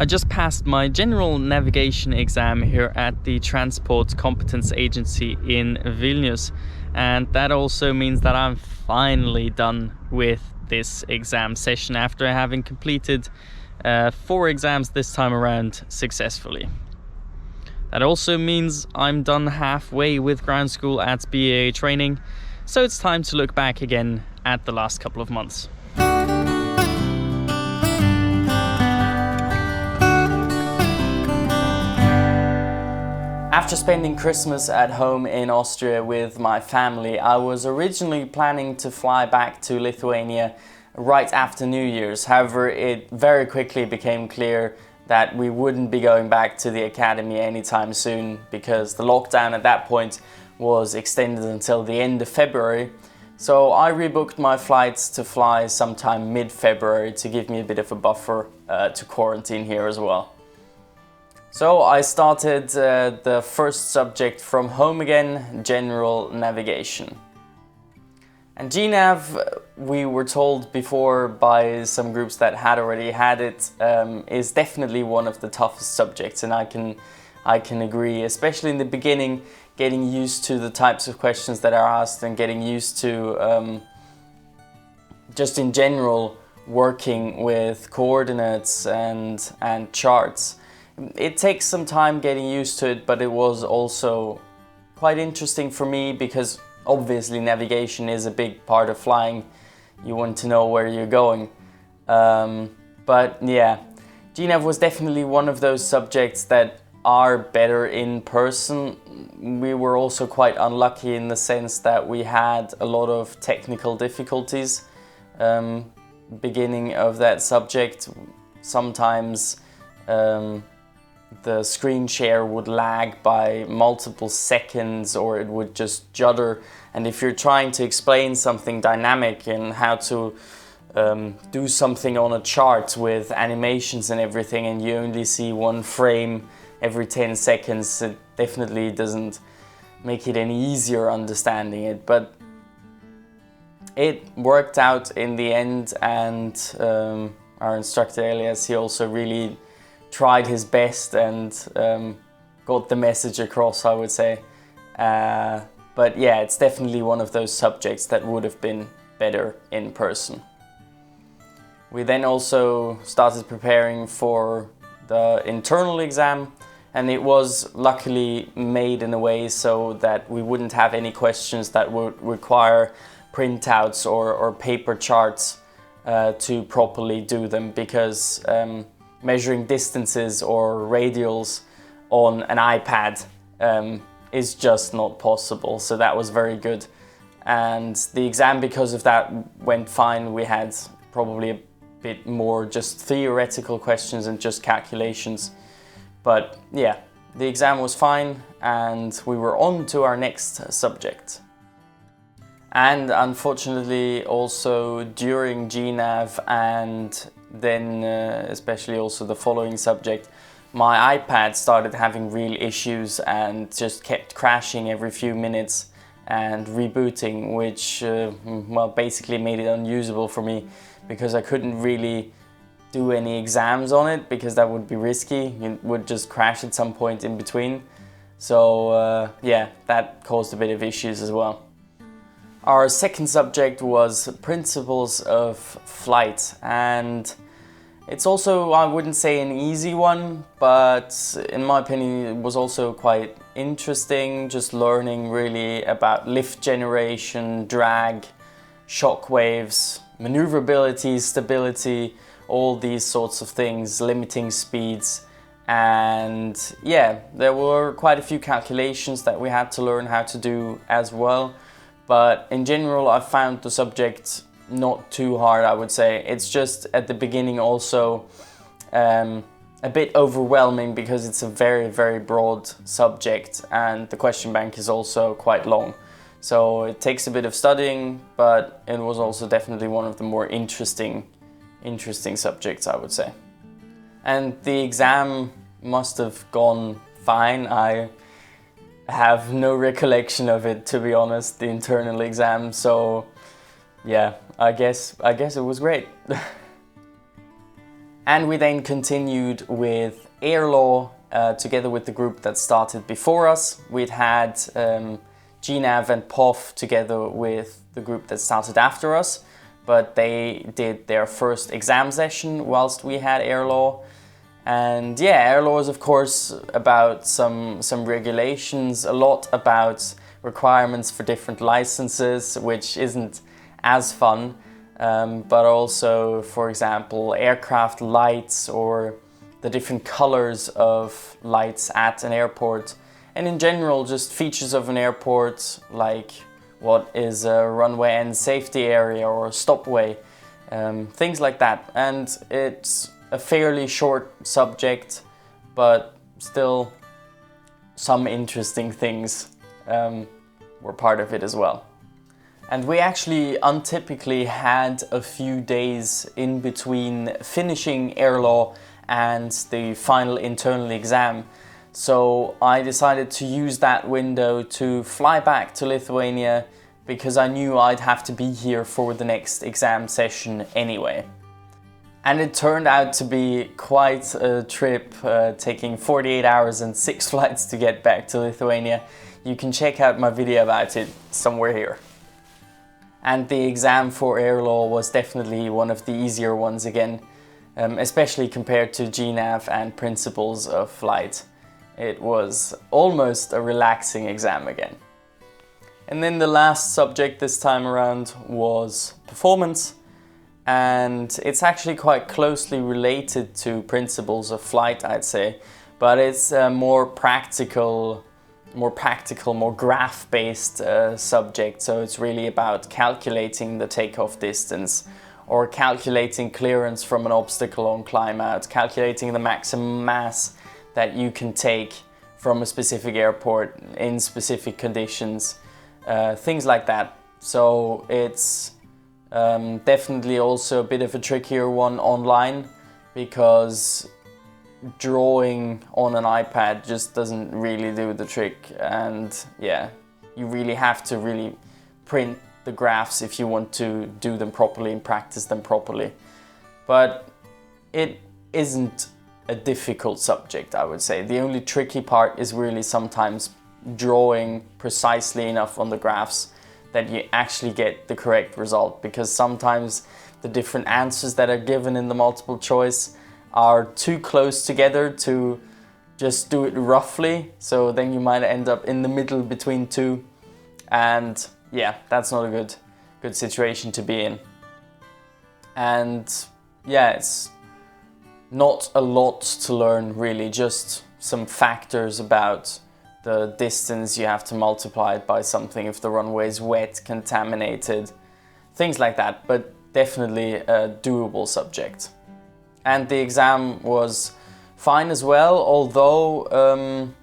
I just passed my general navigation exam here at the Transport Competence Agency in Vilnius, and that also means that I'm finally done with this exam session after having completed 4 exams this time around successfully. That also means I'm done halfway with ground school at BAA Training, so it's time to look back again at the last couple of months. After spending Christmas at home in Austria with my family, I was originally planning to fly back to Lithuania right after New Year's. However, it very quickly became clear that we wouldn't be going back to the academy anytime soon because the lockdown at that point was extended until the end of February. So I rebooked my flights to fly sometime mid-February to give me a bit of a buffer to quarantine here as well. So I started the first subject from home again, general navigation. And GNav, we were told before by some groups that had already had it, is definitely one of the toughest subjects, and I can agree, especially in the beginning, getting used to the types of questions that are asked and getting used to just in general working with coordinates and charts. It takes some time getting used to it, but it was also quite interesting for me because obviously navigation is a big part of flying. You want to know where you're going. But yeah, GNav was definitely one of those subjects that are better in person. We were also quite unlucky in the sense that we had a lot of technical difficulties beginning of that subject. Sometimes the screen share would lag by multiple seconds, or it would just judder. And if you're trying to explain something dynamic and how to do something on a chart with animations and everything, and you only see one frame every 10 seconds, it definitely doesn't make it any easier understanding it. But it worked out in the end, and our instructor Elias, he also really tried his best and got the message across, I would say. But yeah, it's definitely one of those subjects that would have been better in person. We then also started preparing for the internal exam, and it was luckily made in a way so that we wouldn't have any questions that would require printouts or paper charts to properly do them, because measuring distances or radials on an iPad is just not possible. So that was very good. And the exam, because of that, went fine. We had probably a bit more just theoretical questions and just calculations. But yeah, the exam was fine and we were on to our next subject. And unfortunately also during GNav and then especially also the following subject, my iPad started having real issues and just kept crashing every few minutes and rebooting, which well, basically made it unusable for me because I couldn't really do any exams on it because that would be risky. It would just crash at some point in between. So yeah, that caused a bit of issues as well. Our second subject was Principles of Flight, and it's also, I wouldn't say an easy one, but in my opinion it was also quite interesting, just learning really about lift generation, drag, shock waves, maneuverability, stability, all these sorts of things, limiting speeds. And yeah, there were quite a few calculations that we had to learn how to do as well. But in general, I found the subject not too hard, I would say. It's just at the beginning also a bit overwhelming because it's a very, very broad subject and the question bank is also quite long. So it takes a bit of studying, but it was also definitely one of the more interesting subjects, I would say. And the exam must have gone fine. I have no recollection of it, to be honest, the internal exam. So yeah, I guess it was great. And we then continued with air law together with the group that started before us. We'd had GNAV and POF together with the group that started after us, but they did their first exam session whilst we had air law. And yeah, air law is of course about some regulations, a lot about requirements for different licenses, which isn't as fun, but also, for example, aircraft lights or the different colors of lights at an airport, and in general just features of an airport, like what is a runway end safety area or a stopway, things like that. And it's a fairly short subject, but still some interesting things were part of it as well. And we actually untypically had a few days in between finishing air law and the final internal exam. So I decided to use that window to fly back to Lithuania, because I knew I'd have to be here for the next exam session anyway. And it turned out to be quite a trip, taking 48 hours and 6 flights to get back to Lithuania. You can check out my video about it somewhere here. And the exam for air law was definitely one of the easier ones again, especially compared to GNAV and principles of flight. It was almost a relaxing exam again. And then the last subject this time around was performance. And it's actually quite closely related to principles of flight, I'd say, but it's a more practical, more graph-based subject. So it's really about calculating the takeoff distance, or calculating clearance from an obstacle on climb out, calculating the maximum mass that you can take from a specific airport in specific conditions, things like that. So it's definitely also a bit of a trickier one online, because drawing on an iPad just doesn't really do the trick. And yeah, you really have to really print the graphs if you want to do them properly and practice them properly. But it isn't a difficult subject, I would say. The only tricky part is really sometimes drawing precisely enough on the graphs that you actually get the correct result, because sometimes the different answers that are given in the multiple choice are too close together to just do it roughly, so then you might end up in the middle between two, and yeah, that's not a good situation to be in. And yeah, it's not a lot to learn really, just some factors about the distance you have to multiply it by something if the runway is wet, contaminated, things like that, but definitely a doable subject. And the exam was fine as well, although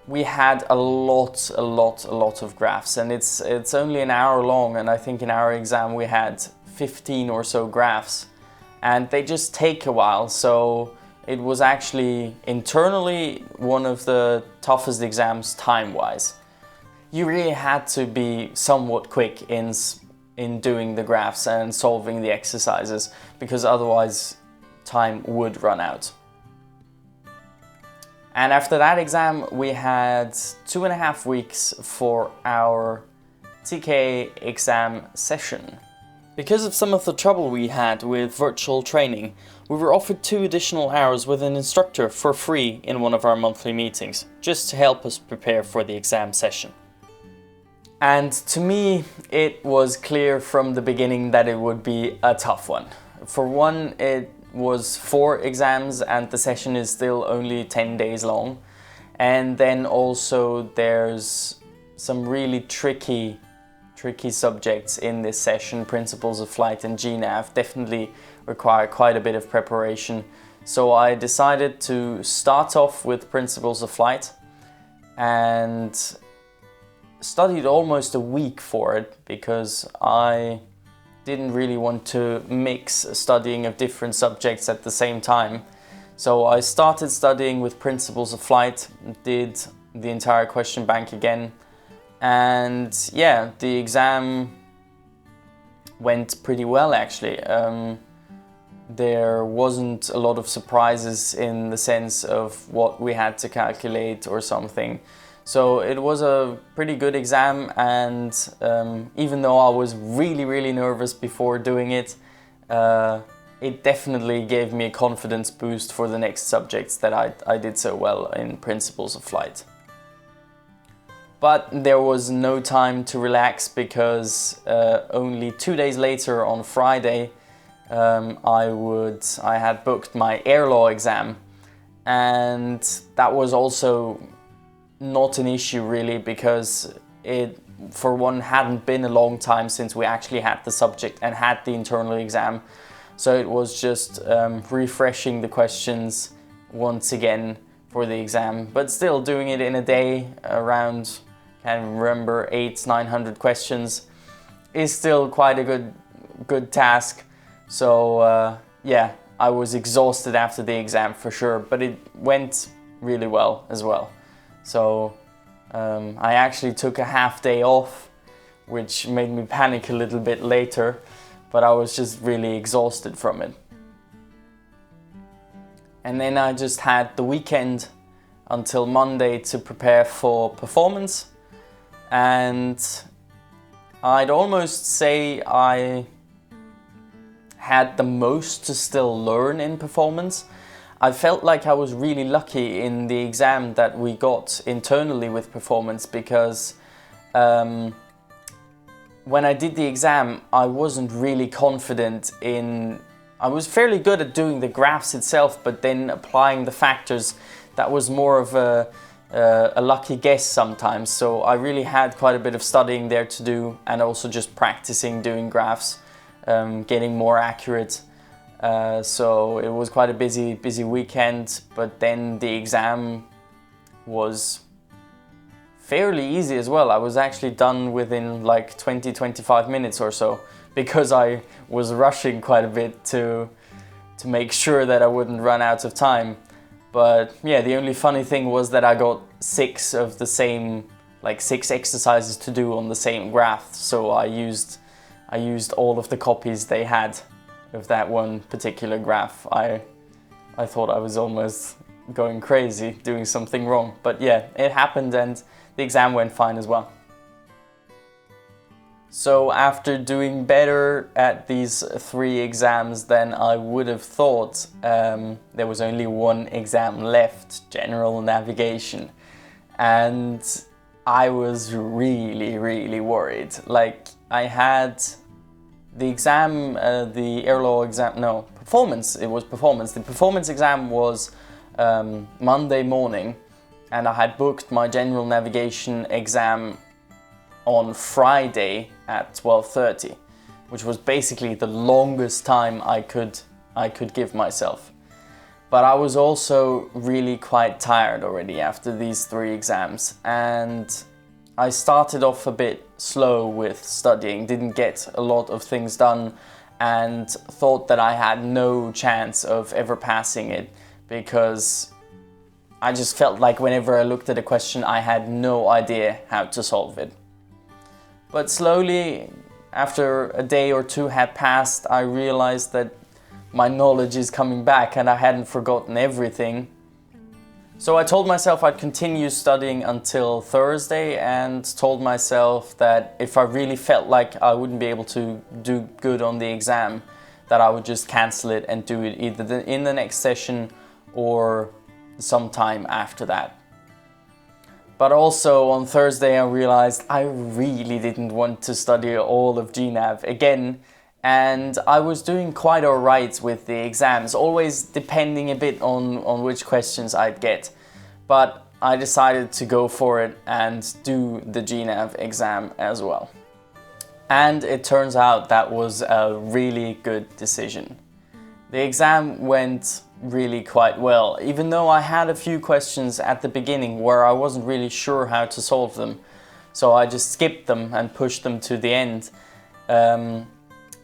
we had a lot of graphs, and it's only an hour long, and I think in our exam we had 15 or so graphs, and they just take a while. So it was actually internally one of the toughest exams time-wise. You really had to be somewhat quick in doing the graphs and solving the exercises, because otherwise time would run out. And after that exam we had 2.5 weeks for our TKA Exam Session. Because of some of the trouble we had with virtual training, we were offered 2 additional hours with an instructor for free in one of our monthly meetings, just to help us prepare for the exam session. And to me, it was clear from the beginning that it would be a tough one. For one, it was 4 exams and the session is still only 10 days long. And then also there's some really tricky subjects in this session. Principles of flight and GNAV definitely require quite a bit of preparation. So I decided to start off with principles of flight and studied almost a week for it, because I didn't really want to mix studying of different subjects at the same time. So I started studying with principles of flight, did the entire question bank again, and yeah, the exam went pretty well actually. there wasn't a lot of surprises in the sense of what we had to calculate or something. So it was a pretty good exam, and even though I was really nervous before doing it, it definitely gave me a confidence boost for the next subjects that I did so well in Principles of Flight. But there was no time to relax, because only 2 days later, on Friday, I had booked my air law exam, and that was also not an issue really, because it, for one, hadn't been a long time since we actually had the subject and had the internal exam. So it was just refreshing the questions once again for the exam, but still doing it in a day, around, can't remember, 800-900 questions is still quite a good task. So yeah, I was exhausted after the exam for sure, but it went really well as well. So I actually took a half day off, which made me panic a little bit later, but I was just really exhausted from it. And then I just had the weekend until Monday to prepare for performance, and I'd almost say I had the most to still learn in performance. I felt like I was really lucky in the exam that we got internally with performance, because when I did the exam, I wasn't really confident in... I was fairly good at doing the graphs itself, but then applying the factors, that was more of a lucky guess sometimes. So I really had quite a bit of studying there to do, and also just practicing doing graphs, getting more accurate. So it was quite a busy weekend, but then the exam was fairly easy as well. I was actually done within like 20-25 minutes or so, because I was rushing quite a bit to make sure that I wouldn't run out of time. But yeah, the only funny thing was that I got 6 of the same, like 6 exercises to do on the same graph. So I used all of the copies they had of that one particular graph. I thought I was almost going crazy, doing something wrong. But yeah, it happened, and the exam went fine as well. So after doing better at these 3 exams than I would have thought, there was only one exam left, general navigation. And I was really worried. Like, I had the exam, the air law exam, no, performance, it was performance. The performance exam was Monday morning, and I had booked my general navigation exam on Friday at 12:30, which was basically the longest time I could give myself. But I was also really quite tired already after these 3 exams, and I started off a bit slow with studying, didn't get a lot of things done, and thought that I had no chance of ever passing it, because I just felt like whenever I looked at a question, I had no idea how to solve it. But slowly, after a day or 2 had passed, I realized that my knowledge is coming back and I hadn't forgotten everything. So I told myself I'd continue studying until Thursday, and told myself that if I really felt like I wouldn't be able to do good on the exam, that I would just cancel it and do it either in the next session or sometime after that. But also on Thursday I realized I really didn't want to study all of GNav again, and I was doing quite alright with the exams, always depending a bit on which questions I'd get. But I decided to go for it and do the GNav exam as well. And it turns out that was a really good decision. The exam went really quite well, even though I had a few questions at the beginning where I wasn't really sure how to solve them. So I just skipped them and pushed them to the end.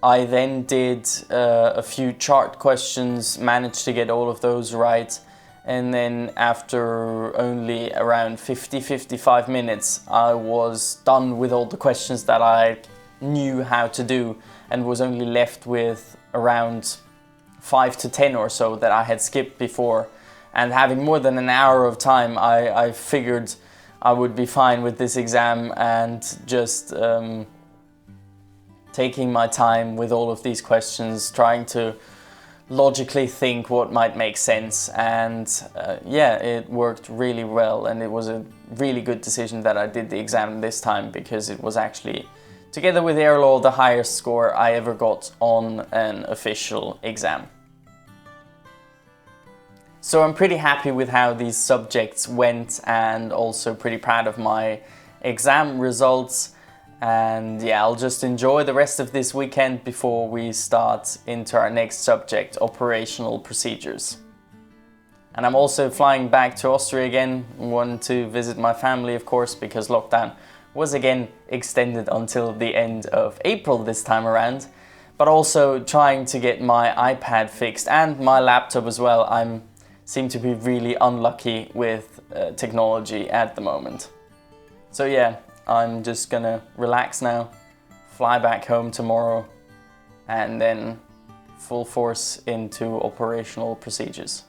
I then did a few chart questions, managed to get all of those right. And then after only around 50-55 minutes, I was done with all the questions that I knew how to do, and was only left with around 5 to 10 or so that I had skipped before. And having more than an hour of time, I figured I would be fine with this exam and just taking my time with all of these questions, trying to logically think what might make sense. And yeah, it worked really well, and it was a really good decision that I did the exam this time, because it was actually, together with air law, the highest score I ever got on an official exam. So I'm pretty happy with how these subjects went, and also pretty proud of my exam results. And yeah, I'll just enjoy the rest of this weekend before we start into our next subject, operational procedures. And I'm also flying back to Austria again. I want to visit my family, of course, because lockdown was again extended until the end of April this time around. But also trying to get my iPad fixed and my laptop as well. I seem to be really unlucky with technology at the moment. So yeah, I'm just gonna relax now, fly back home tomorrow, and then full force into operational procedures.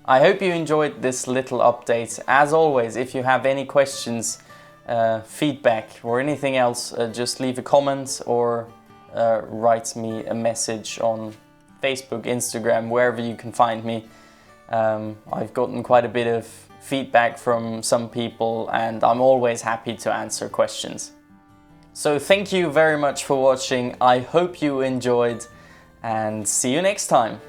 I hope you enjoyed this little update. As always, if you have any questions, feedback or anything else, just leave a comment or write me a message on Facebook, Instagram, wherever you can find me. I've gotten quite a bit of feedback from some people, and I'm always happy to answer questions. So thank you very much for watching. I hope you enjoyed, and see you next time.